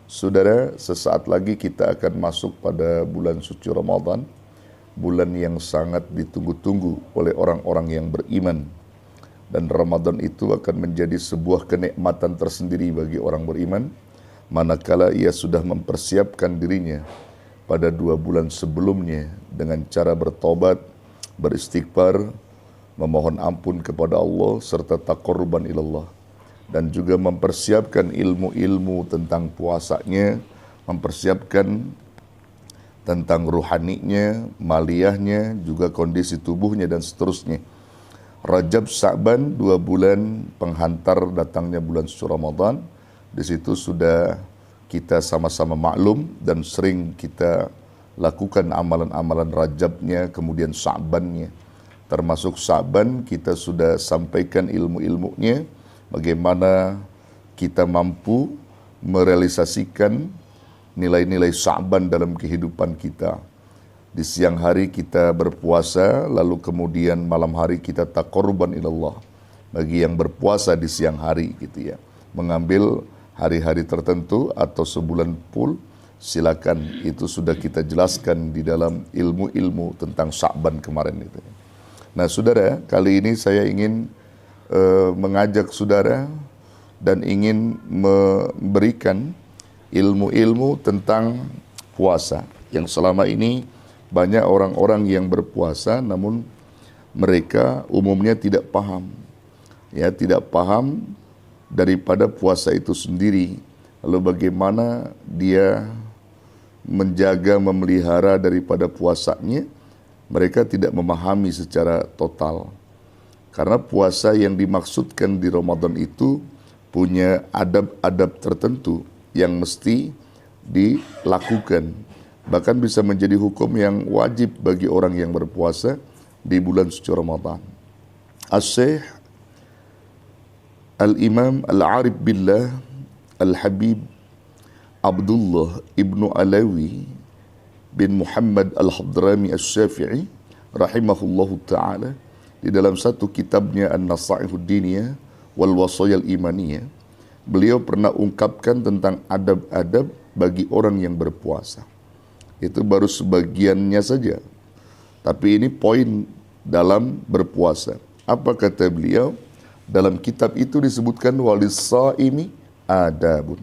Saudara, sesaat lagi kita akan masuk pada bulan suci Ramadan, bulan yang sangat ditunggu-tunggu oleh orang-orang yang beriman. Dan Ramadan itu akan menjadi sebuah kenikmatan tersendiri bagi orang beriman, manakala ia sudah mempersiapkan dirinya pada 2 bulan sebelumnya dengan cara bertobat, beristighfar, memohon ampun kepada Allah, serta taqarruban ilallah. Dan juga mempersiapkan ilmu-ilmu tentang puasanya, mempersiapkan tentang ruhaninya, maliyahnya, juga kondisi tubuhnya dan seterusnya. Rajab, Sa'ban, 2 bulan penghantar datangnya bulan suci Ramadan. Di situ sudah kita sama-sama maklum dan sering kita lakukan amalan-amalan Rajabnya, kemudian Sa'bannya. Termasuk Sa'ban kita sudah sampaikan ilmu-ilmunya, bagaimana kita mampu merealisasikan nilai-nilai Sa'ban dalam kehidupan kita. Di siang hari kita berpuasa, lalu kemudian malam hari kita taqarruban ilallah. Bagi yang berpuasa di siang hari gitu ya, mengambil hari-hari tertentu atau sebulan full, silakan. Itu sudah kita jelaskan di dalam ilmu-ilmu tentang Sa'ban kemarin itu. Nah saudara, kali ini saya ingin mengajak saudara dan ingin memberikan ilmu-ilmu tentang puasa yang selama ini banyak orang-orang yang berpuasa namun mereka umumnya tidak paham, ya, tidak paham daripada puasa itu sendiri, lalu bagaimana dia menjaga, memelihara daripada puasanya. Mereka tidak memahami secara total. Karena puasa yang dimaksudkan di Ramadan itu punya adab-adab tertentu yang mesti dilakukan. Bahkan bisa menjadi hukum yang wajib bagi orang yang berpuasa di bulan suci Ramadan. As-Syekh Al-Imam Al-Arif Billah Al-Habib Abdullah Ibnu Alawi bin Muhammad Al-Hadrami Al-Syafi'i rahimahullahu ta'ala, di dalam satu kitabnya An-Nasaihud Diniyah wal Wasayal Imaniyah, beliau pernah ungkapkan tentang adab-adab bagi orang yang berpuasa. Itu baru sebagiannya saja, tapi ini poin dalam berpuasa. Apa kata beliau? Dalam kitab itu disebutkan walis-shaimi adabun.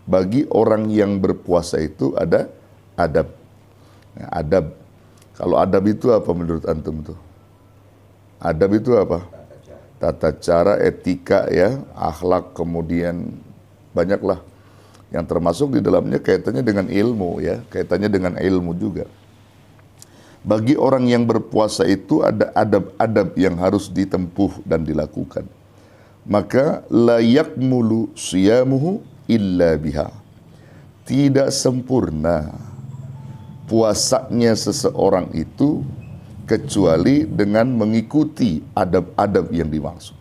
Bagi orang yang berpuasa itu ada adab. Nah, adab. Kalau adab itu apa menurut antum tuh? Adab itu apa? Tata cara, etika ya, akhlak, kemudian banyaklah yang termasuk di dalamnya kaitannya dengan ilmu ya, kaitannya dengan ilmu juga. Bagi orang yang berpuasa itu ada adab-adab yang harus ditempuh dan dilakukan. Maka la yakmulu siyamuhu illa biha. Tidak sempurna puasanya seseorang itu kecuali dengan mengikuti adab-adab yang dimaksud.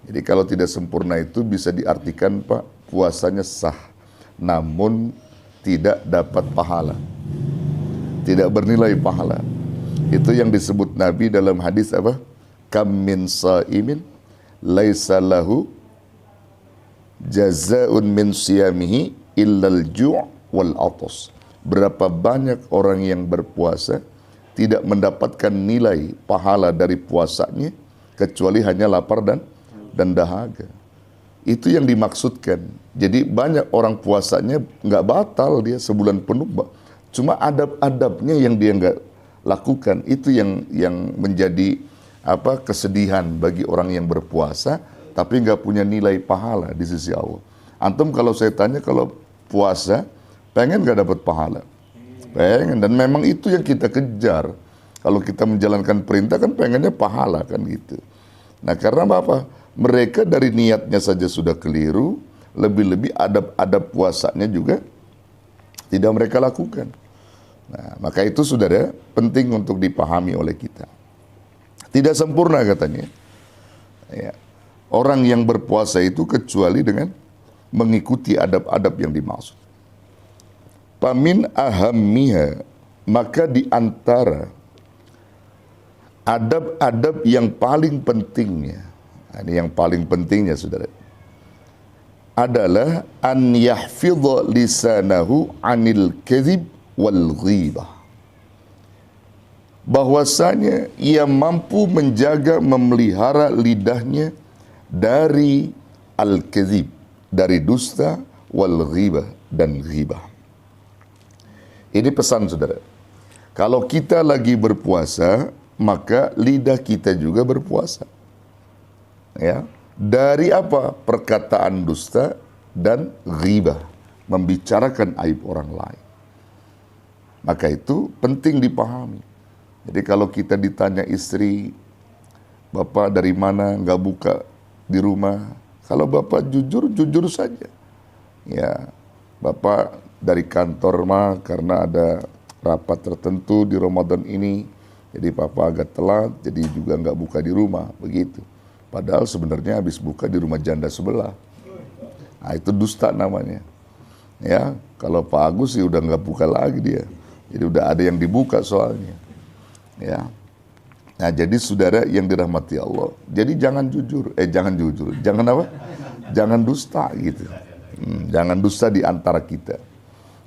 Jadi kalau tidak sempurna itu bisa diartikan Pak, puasanya sah, namun tidak dapat pahala, tidak bernilai pahala. Itu yang disebut Nabi dalam hadis apa? Kam min sa'imin laisa lahu jazaa'un min siyamihi illal ju' wal atas. Berapa banyak orang yang berpuasa tidak mendapatkan nilai pahala dari puasanya kecuali hanya lapar dan dahaga. Itu yang dimaksudkan. Jadi banyak orang puasanya nggak batal, dia sebulan penuh, cuma adab-adabnya yang dia nggak lakukan. Itu yang menjadi kesedihan bagi orang yang berpuasa tapi nggak punya nilai pahala di sisi Allah. Antum kalau saya tanya, kalau puasa pengen nggak dapat pahala? Pengen, dan memang itu yang kita kejar. Kalau kita menjalankan perintah kan pengennya pahala kan gitu. Nah karena apa? Mereka dari niatnya saja sudah keliru, lebih-lebih adab-adab puasanya juga tidak mereka lakukan. Nah maka itu saudara penting untuk dipahami oleh kita. Tidak sempurna katanya ya, orang yang berpuasa itu kecuali dengan mengikuti adab-adab yang dimaksud. Pamin ahammiha, maka di antara adab-adab yang paling pentingnya, ini yang paling pentingnya saudara, adalah an yahfidha lisanahu anil kadhib wal ghibah. Bahwasanya ia mampu menjaga, memelihara lidahnya dari al-kadhib, dari dusta, wal ghibah, dan ghibah. Ini pesan saudara. Kalau kita lagi berpuasa, maka lidah kita juga berpuasa. Ya, dari apa? Perkataan dusta dan ghibah, membicarakan aib orang lain. Maka itu penting dipahami. Jadi kalau kita ditanya istri, Bapak dari mana nggak buka di rumah? Kalau Bapak jujur, jujur saja. Ya, Bapak dari kantor mah karena ada rapat tertentu di Ramadan ini, jadi Papa agak telat, jadi juga nggak buka di rumah, begitu. Padahal sebenarnya habis buka di rumah janda sebelah. Nah, itu dusta namanya. Ya, kalau Pak Agus sih udah nggak buka lagi dia. Jadi udah ada yang dibuka soalnya. Ya. Nah, jadi saudara yang dirahmati Allah, jadi jangan jangan apa? Jangan dusta gitu. Jangan dusta di antara kita.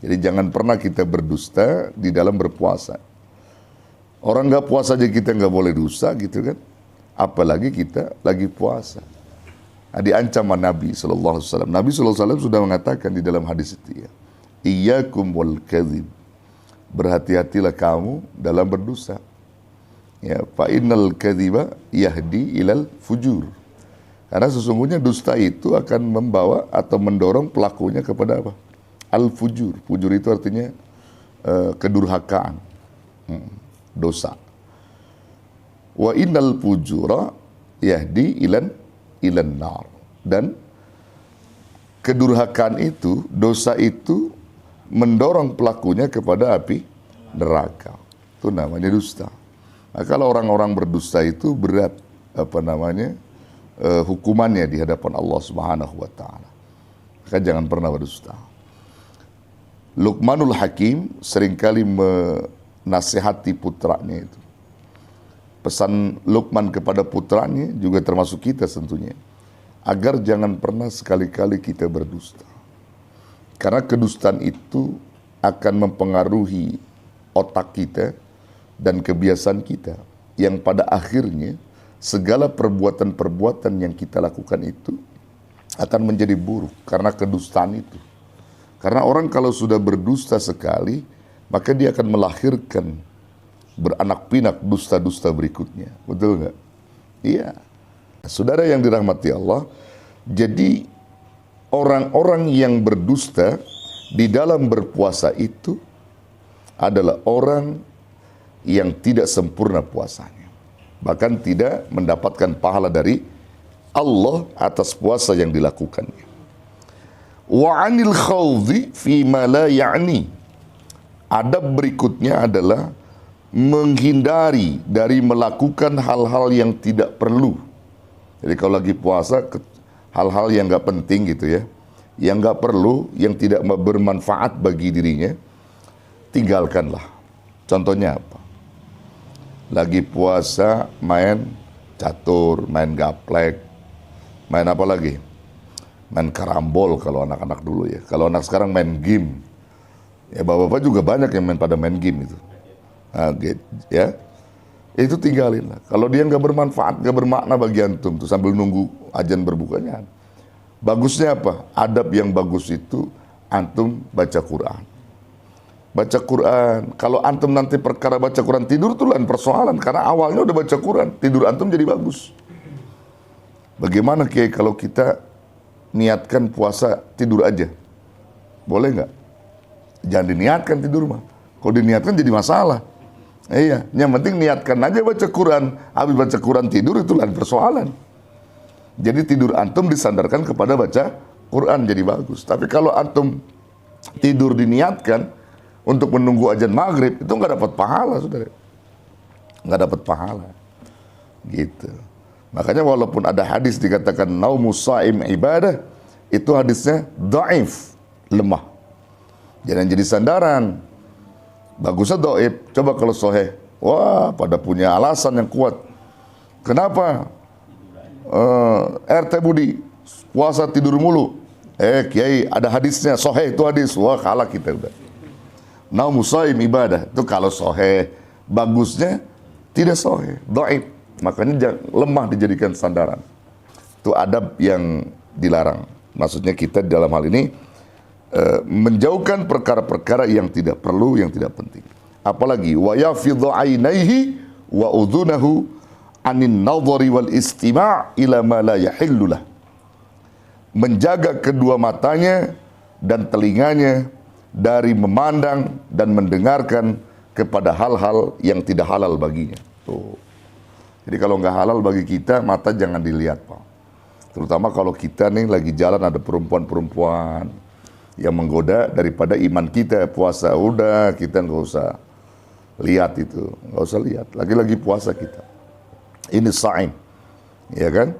Jadi jangan pernah kita berdusta di dalam berpuasa. Orang nggak puasa aja kita nggak boleh dusta gitu kan. Apalagi kita lagi puasa. Nah, diancam Nabi SAW. Nabi SAW sudah mengatakan di dalam hadis itu ya. Iyyakum wal kadhib. Berhati-hatilah kamu dalam berdusta. Ya, fa innal kadhiba yahdi ilal fujur. Karena sesungguhnya dusta itu akan membawa atau mendorong pelakunya kepada apa? Al-fujur. Fujur itu artinya kedurhakaan, dosa. Wa innal fujura yahdi ilan nar. Dan kedurhakaan itu, dosa itu mendorong pelakunya kepada api neraka. Itu namanya dusta. Nah, kalau orang-orang berdusta itu berat hukumannya di hadapan Allah Subhanahu wa taala. Maka jangan pernah berdusta. Luqmanul Hakim seringkali menasihati putranya itu. Pesan Luqman kepada putranya juga termasuk kita tentunya. Agar jangan pernah sekali-kali kita berdusta. Karena kedustaan itu akan mempengaruhi otak kita dan kebiasaan kita. Yang pada akhirnya segala perbuatan-perbuatan yang kita lakukan itu akan menjadi buruk karena kedustaan itu. Karena orang kalau sudah berdusta sekali, maka dia akan melahirkan beranak pinak dusta-dusta berikutnya. Betul nggak? Iya. Saudara yang dirahmati Allah, jadi orang-orang yang berdusta di dalam berpuasa itu adalah orang yang tidak sempurna puasanya. Bahkan tidak mendapatkan pahala dari Allah atas puasa yang dilakukannya. Wa 'anil khawdhi fi ma la ya'ni. Adab berikutnya adalah menghindari dari melakukan hal-hal yang tidak perlu. Jadi kalau lagi puasa, hal-hal yang nggak penting gitu ya, yang nggak perlu, yang tidak bermanfaat bagi dirinya, tinggalkanlah. Contohnya apa? Lagi puasa main catur, main gaplek, main apa lagi? Main karambol kalau anak-anak dulu ya. Kalau anak sekarang main game. Ya bapak-bapak juga banyak yang pada main game itu. Nah, ya. Itu tinggalin lah. Kalau dia nggak bermanfaat, nggak bermakna bagi antum tuh sambil nunggu azan berbukanya. Bagusnya apa? Adab yang bagus itu antum baca Quran. Baca Quran. Kalau antum nanti perkara baca Quran tidur tuh lain persoalan. Karena awalnya udah baca Quran, tidur antum jadi bagus. Bagaimana Kiai kalau kita niatkan puasa tidur aja? Boleh nggak? Jangan diniatkan tidur mah. Kalau diniatkan jadi masalah. Iya, yang penting niatkan aja baca Quran. Habis baca Quran tidur itu lain persoalan. Jadi tidur antum disandarkan kepada baca Quran jadi bagus. Tapi kalau antum tidur diniatkan untuk menunggu azan maghrib, itu nggak dapat pahala, saudara. Nggak dapat pahala. Gitu. Makanya walaupun ada hadis dikatakan naumus shaim ibadah, itu hadisnya dhaif, lemah. Jangan jadi sandaran. Bagusnya dhaif. Coba kalau sahih, wah pada punya alasan yang kuat. Kenapa? RT Budi puasa tidur mulu. Kiai ada hadisnya, sahih itu hadis, wah kalah kita udah. Naumu shaim ibadah, itu kalau sahih, bagusnya tidak sahih, dhaif. Makanya lemah dijadikan sandaran. Itu adab yang dilarang. Maksudnya kita dalam hal ini menjauhkan perkara-perkara yang tidak perlu, yang tidak penting. Apalagi wa yafidhu ainaihi wa udhunahu anin nadhari wal istima' ila ma la yahillu lah. Menjaga kedua matanya dan telinganya dari memandang dan mendengarkan kepada hal-hal yang tidak halal baginya. Tuh. Jadi kalau nggak halal bagi kita, mata jangan dilihat, Pak. Terutama kalau kita nih lagi jalan ada perempuan-perempuan yang menggoda, daripada iman kita. Puasa udah, kita nggak usah lihat itu, nggak usah lihat. Lagi-lagi puasa kita. Ini saim, ya kan?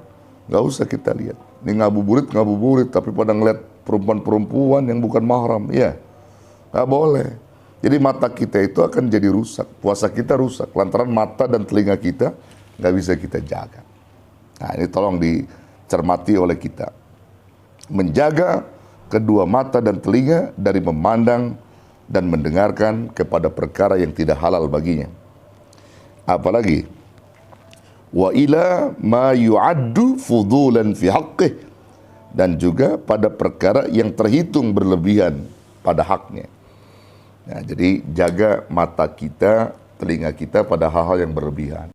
Nggak usah kita lihat. Ini ngabuburit, tapi pada ngeliat perempuan-perempuan yang bukan mahram, ya nggak boleh. Jadi mata kita itu akan jadi rusak, puasa kita rusak, lantaran mata dan telinga kita nggak bisa kita jaga. Nah ini tolong dicermati oleh kita. Menjaga kedua mata dan telinga dari memandang dan mendengarkan kepada perkara yang tidak halal baginya. Apalagi wa ila ma yu'addu fudulan fi haqqih, dan juga pada perkara yang terhitung berlebihan pada haknya. Nah, jadi jaga mata kita, telinga kita pada hal-hal yang berlebihan.